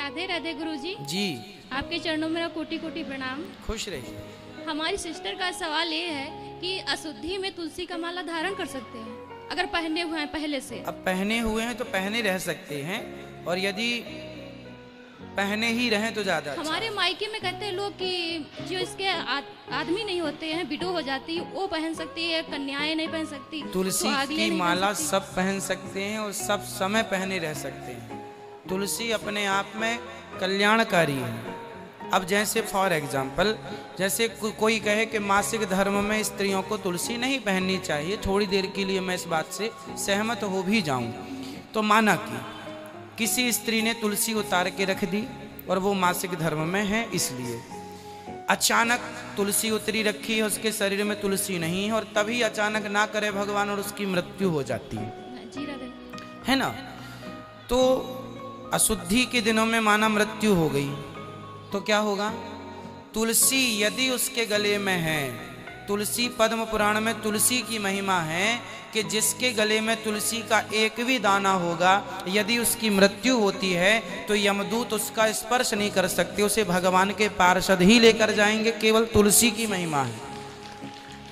राधे राधे गुरुजी। जी आपके चरणों में मेरा कोटि कोटि प्रणाम। खुश रहिए। हमारी सिस्टर का सवाल ये है कि अशुद्धि में तुलसी का माला धारण कर सकते हैं अगर पहने हुए हैं पहले से? अब पहने हुए हैं तो पहने रह सकते हैं, और यदि पहने ही रहें तो ज्यादा अच्छा। हमारे मायके में कहते हैं लोग कि जो इसके आदमी नहीं होते हैं, विडो हो जाती है, वो पहन सकती है, कन्याएं नहीं पहन सकती। तुलसी की माला सब पहन सकते हैं और सब समय पहने रह सकते हैं। तुलसी अपने आप में कल्याणकारी है। अब जैसे फॉर एग्जाम्पल, जैसे कोई कहे कि मासिक धर्म में स्त्रियों को तुलसी नहीं पहननी चाहिए, थोड़ी देर के लिए मैं इस बात से सहमत हो भी जाऊं, तो माना कि किसी स्त्री ने तुलसी उतार के रख दी और वो मासिक धर्म में है, इसलिए अचानक तुलसी उतरी रखी है, उसके शरीर में तुलसी नहीं है, और तभी अचानक ना करे भगवान और उसकी मृत्यु हो जाती है ना, तो अशुद्धि के दिनों में माना मृत्यु हो गई, तो क्या होगा? तुलसी यदि उसके गले में है, तुलसी पद्म पुराण में तुलसी की महिमा है कि जिसके गले में तुलसी का एक भी दाना होगा, यदि उसकी मृत्यु होती है तो यमदूत उसका स्पर्श नहीं कर सकते, उसे भगवान के पार्षद ही लेकर जाएंगे, केवल तुलसी की महिमा है।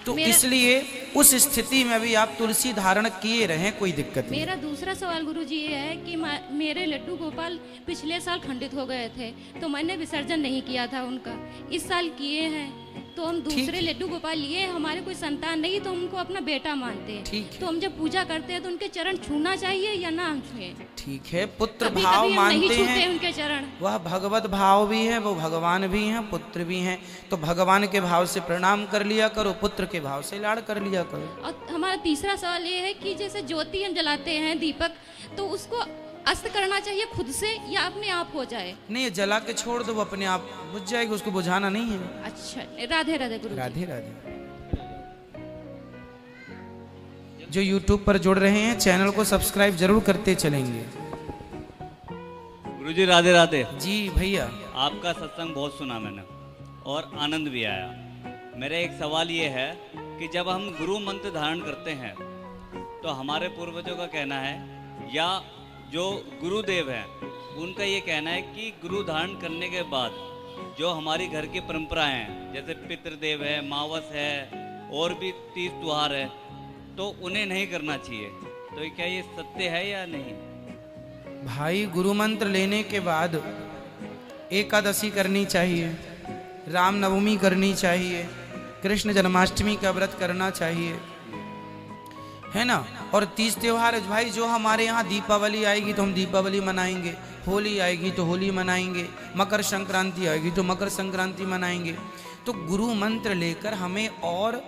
तो इसलिए उस स्थिति में भी आप तुलसी धारण किए रहें, कोई दिक्कत नहीं। मेरा दूसरा सवाल गुरुजी ये है कि मेरे लड्डू गोपाल पिछले साल खंडित हो गए थे, तो मैंने विसर्जन नहीं किया था उनका, इस साल किए हैं, तो हम दूसरे लड्डू गोपाल लिए। हमारे कोई संतान नहीं तो उनको अपना बेटा मानते हैं, तो हम जब पूजा करते हैं तो उनके चरण छूना चाहिए या ना छुए? ठीक है, पुत्र भाव मानते हैं उनके चरण, वह भगवत भाव भी है, वो भगवान भी हैं, पुत्र भी हैं, तो भगवान के भाव से प्रणाम कर लिया करो, पुत्र के भाव से लाड़ कर लिया करो। और हमारा तीसरा सवाल ये है कि जैसे ज्योति हम जलाते हैं दीपक, तो उसको अस्त करना चाहिए खुद से या अपने आप हो जाए? नहीं, जला के छोड़ दो, वो अपने आप बुझ जाएगी, उसको बुझाना नहीं है। अच्छा, राधे राधे गुरु। राधे राधे। जो YouTube पर जुड़ रहे हैं चैनल को सब्सक्राइब जरूर करते चलेंगे। गुरुजी राधे राधे। जी भैया, आपका सत्संग बहुत सुना मैंने और आनंद भी आया। मेरा एक सवाल ये है कि जब हम गुरु मंत्र धारण करते हैं तो हमारे पूर्वजों का कहना है या जो गुरुदेव हैं उनका ये कहना है कि गुरु धारण करने के बाद जो हमारी घर की परंपराएं हैं, जैसे पितृदेव है, मावस है और भी तीज त्योहार है, तो उन्हें नहीं करना चाहिए, तो क्या ये सत्य है या नहीं? भाई गुरु मंत्र लेने के बाद एकादशी करनी चाहिए, रामनवमी करनी चाहिए, कृष्ण जन्माष्टमी का व्रत करना चाहिए, है ना, और तीज त्योहार भाई जो हमारे यहाँ दीपावली आएगी तो हम दीपावली मनाएंगे, होली आएगी तो होली मनाएंगे, मकर संक्रांति आएगी तो मकर संक्रांति मनाएंगे। तो गुरु मंत्र लेकर हमें और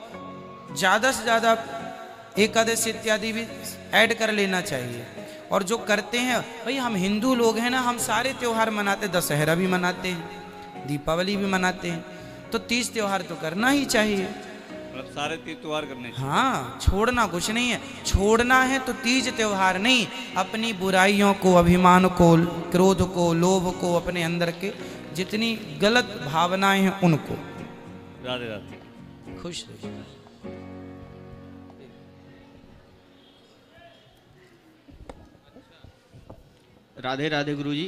ज़्यादा से ज़्यादा एकादशी इत्यादि भी ऐड कर लेना चाहिए। और जो करते हैं भाई, हम हिंदू लोग हैं ना, हम सारे त्योहार मनाते हैं, दशहरा भी मनाते हैं, दीपावली भी मनाते हैं, तो तीज त्योहार तो करना ही चाहिए। मतलब सारे तीज त्योहार करने चाहिए। हाँ, छोड़ना कुछ नहीं है, छोड़ना है तो तीज त्योहार नहीं, अपनी बुराइयों को, अभिमान को, क्रोध को, लोभ को, अपने अंदर के जितनी गलत भावनाएं हैं उनको। राधे राधे। खुश रहिए। राधे राधे गुरुजी।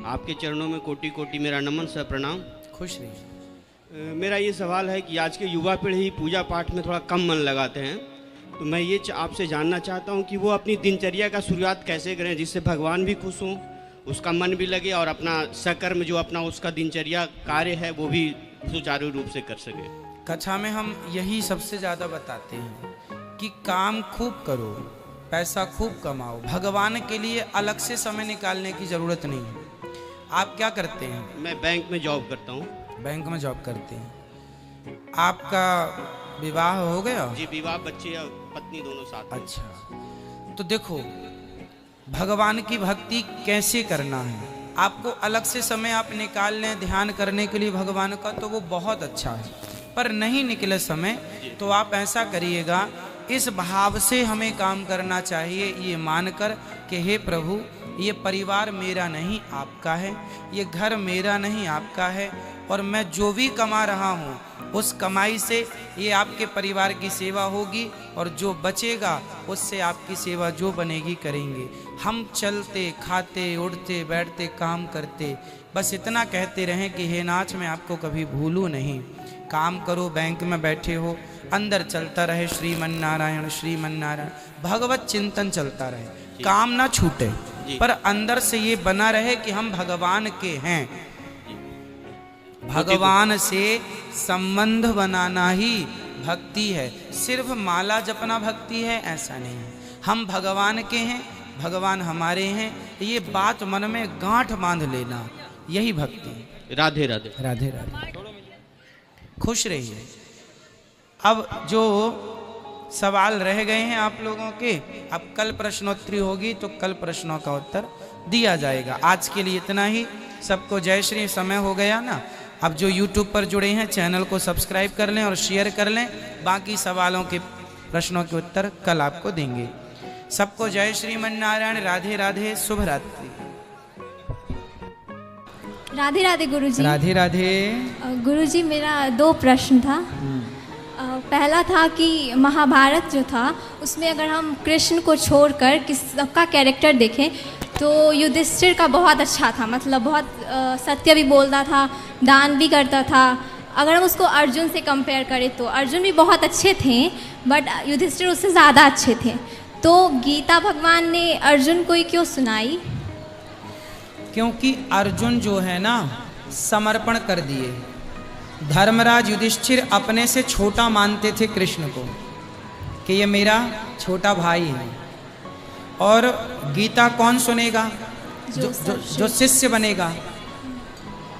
आपके चरणों में कोटि कोटि मेरा नमन सह प्रणाम। खुश रहिए। मेरा ये सवाल है कि आज के युवा पीढ़ी पूजा पाठ में थोड़ा कम मन लगाते हैं, तो मैं ये आपसे जानना चाहता हूँ कि वो अपनी दिनचर्या का शुरुआत कैसे करें जिससे भगवान भी खुश हों, उसका मन भी लगे और अपना सकर्म जो अपना उसका दिनचर्या कार्य है वो भी सुचारू रूप से कर सके। कथा में हम यही सबसे ज़्यादा बताते हैं कि काम खूब करो, पैसा खूब कमाओ, भगवान के लिए अलग से समय निकालने की ज़रूरत नहीं है। आप क्या करते हैं? मैं बैंक में जॉब करता हूँ। बैंक में जॉब करते हैं। आपका विवाह हो गया? जी, विवाह, बच्चे और पत्नी दोनों साथ। अच्छा, तो देखो भगवान की भक्ति कैसे करना है, आपको अलग से समय आप निकाल लें ध्यान करने के लिए भगवान का, तो वो बहुत अच्छा है। पर नहीं निकले समय तो आप ऐसा करिएगा, इस भाव से हमें काम करना चाहिए, ये मानकर कि हे प्रभु, ये परिवार मेरा नहीं आपका है, ये घर मेरा नहीं आपका है, और मैं जो भी कमा रहा हूँ उस कमाई से ये आपके परिवार की सेवा होगी और जो बचेगा उससे आपकी सेवा जो बनेगी करेंगे। हम चलते खाते उड़ते बैठते काम करते बस इतना कहते रहें कि हे नाथ मैं आपको कभी भूलूं नहीं। काम करो, बैंक में बैठे हो, अंदर चलता रहे श्रीमन नारायण श्रीमन नारायण, भगवत चिंतन चलता रहे, काम ना छूटे पर अंदर से ये बना रहे कि हम भगवान के हैं। भगवान से संबंध बनाना ही भक्ति है। सिर्फ माला जपना भक्ति है ऐसा नहीं है। हम भगवान के हैं, भगवान हमारे हैं, ये बात मन में गांठ बांध लेना, यही भक्ति है। राधे राधे। राधे राधे। खुश रहिए। अब जो सवाल रह गए हैं आप लोगों के, अब कल प्रश्नोत्तरी होगी तो कल प्रश्नों का उत्तर दिया जाएगा। आज के लिए इतना ही। सबको जय श्री। समय हो गया ना। अब जो YouTube पर जुड़े हैं चैनल को सब्सक्राइब कर लें और शेयर कर लें। बाकी सवालों के प्रश्नों के उत्तर कल आपको देंगे। सबको जय श्रीमन नारायण। राधे राधे। शुभ रात्रि। राधे राधे गुरुजी। राधे राधे। गुरुजी मेरा 2 प्रश्न था। पहला था कि महाभारत जो था उसमें अगर हम कृष्ण को छोड़कर किसका कैरेक्टर देखें तो युधिष्ठिर का बहुत अच्छा था, मतलब बहुत सत्य भी बोलता था, दान भी करता था। अगर हम उसको अर्जुन से कंपेयर करें तो अर्जुन भी बहुत अच्छे थे बट युधिष्ठिर उससे ज़्यादा अच्छे थे। तो गीता भगवान ने अर्जुन को ही क्यों सुनाई? क्योंकि अर्जुन जो है ना समर्पण कर दिए। धर्मराज युधिष्ठिर अपने से छोटा मानते थे कृष्ण को कि ये मेरा छोटा भाई है। और गीता कौन सुनेगा? जो शिष्य बनेगा।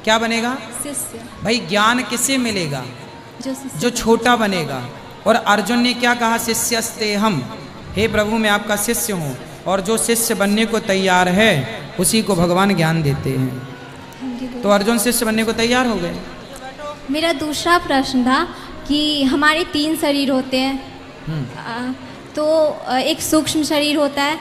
क्या बनेगा? शिष्य। भाई ज्ञान किसे मिलेगा? जो छोटा बनेगा। और अर्जुन ने क्या कहा? शिष्यस्ते हम, हे प्रभु मैं आपका शिष्य हूँ। और जो शिष्य बनने को तैयार है उसी को भगवान ज्ञान देते हैं। तो अर्जुन शिष्य बनने को तैयार हो गए। मेरा दूसरा प्रश्न था कि हमारे 3 शरीर होते हैं। तो एक सूक्ष्म शरीर होता है,